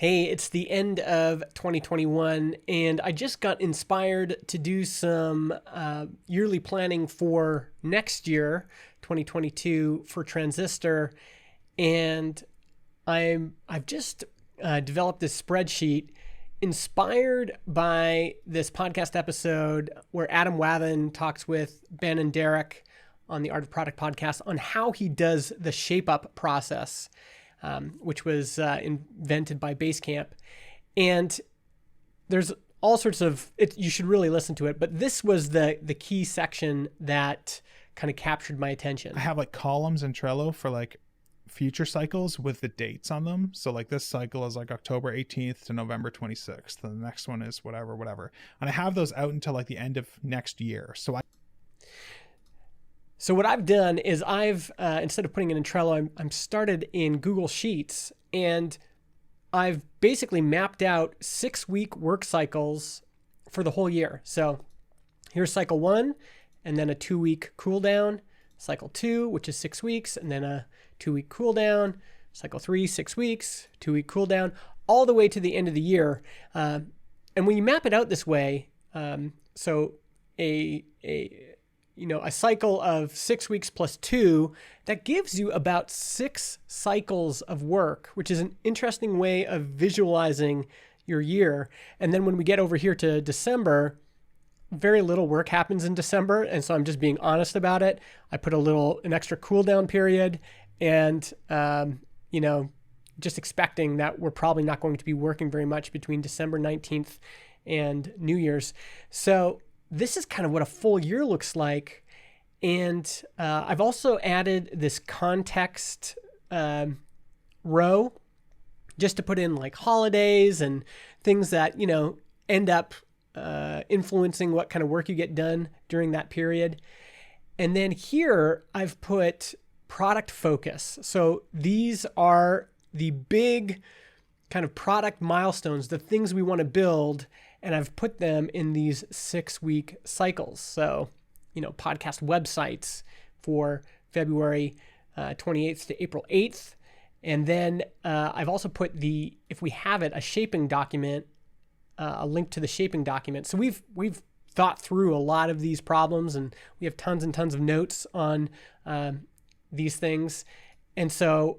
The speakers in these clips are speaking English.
Hey, it's the end of 2021, and I just got inspired to do some yearly planning for next year, 2022, for Transistor. And I've just developed this spreadsheet inspired by this podcast episode where Adam Wathan talks with Ben and Derek on the Art of Product podcast on how he does the shape up process. Which was invented by Basecamp. And there's all sorts of, you should really listen to it, but this was the key section that kind of captured my attention. I have like columns in Trello for like future cycles with the dates on them. So like this cycle is like October 18th to November 26th. And the next one is whatever. And I have those out until like the end of next year. So what I've done is I've, instead of putting it in Trello, I'm started in Google Sheets, and I've basically mapped out 6-week work cycles for the whole year. So here's cycle 1, and then a 2-week cool down, cycle 2, which is 6 weeks, and then a 2-week cool down, cycle 3, 6 weeks, 2-week cool down, all the way to the end of the year. And when you map it out this way, so a cycle of 6 weeks plus 2, that gives you about 6 cycles of work, which is an interesting way of visualizing your year. And then when we get over here to December, very little work happens in December. And so I'm just being honest about it. I put an extra cool down period and, just expecting that we're probably not going to be working very much between December 19th and New Year's. So this is kind of what a full year looks like. And I've also added this context row just to put in like holidays and things that, end up influencing what kind of work you get done during that period. And then here I've put product focus. So these are the big kind of product milestones, the things we want to build. And I've put them in these 6-week cycles. So, podcast websites for February 28th to April 8th. And then I've also put if we have it, a shaping document, a link to the shaping document. So we've thought through a lot of these problems, and we have tons and tons of notes on these things. And so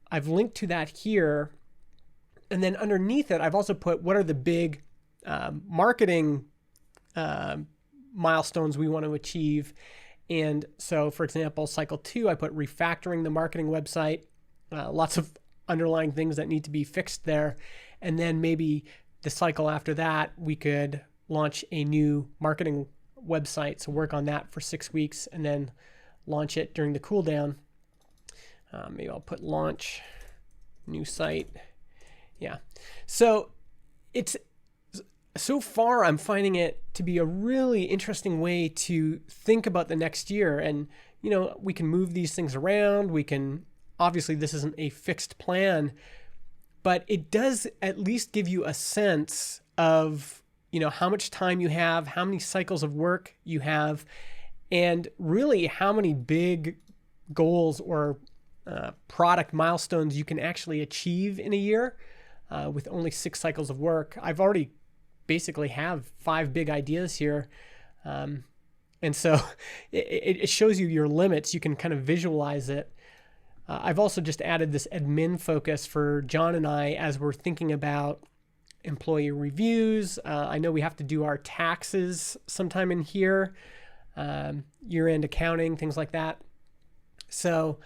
I've linked to that here. And then underneath it, I've also put what are the big marketing milestones we want to achieve. And so, for example, cycle 2, I put refactoring the marketing website, lots of underlying things that need to be fixed there. And then maybe the cycle after that, we could launch a new marketing website. So work on that for 6 weeks and then launch it during the cool down. Maybe I'll put launch new site. Yeah. So so far, I'm finding it to be a really interesting way to think about the next year. And, we can move these things around. Obviously, this isn't a fixed plan, but it does at least give you a sense of, how much time you have, how many cycles of work you have, and really how many big goals or product milestones you can actually achieve in a year with only 6 cycles of work. I've already basically have 5 big ideas here. And so it shows you your limits. You can kind of visualize it. I've also just added this admin focus for John and I as we're thinking about employee reviews. I know we have to do our taxes sometime in here, year-end accounting, things like that. So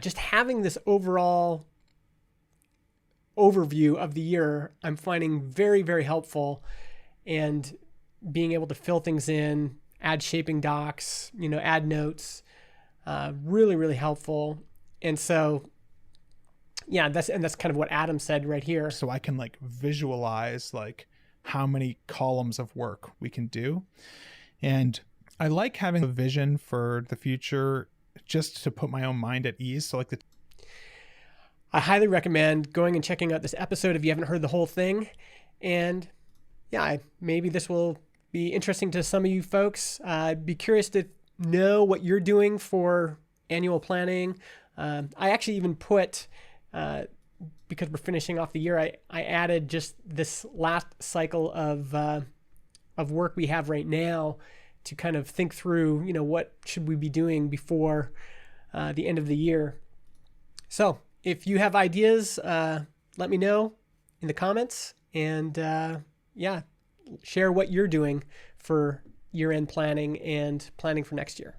just having this overall overview of the year, I'm finding very, very helpful, and being able to fill things in, add shaping docs, add notes, really, really helpful. And so, that's kind of what Adam said right here. So I can like visualize like how many columns of work we can do. And I like having a vision for the future just to put my own mind at ease. So like I highly recommend going and checking out this episode if you haven't heard the whole thing. And maybe this will be interesting to some of you folks. I'd be curious to know what you're doing for annual planning. I actually even put because we're finishing off the year, I added just this last cycle of work we have right now to kind of think through, what should we be doing before the end of the year. So if you have ideas, let me know in the comments, and share what you're doing for year-end planning and planning for next year.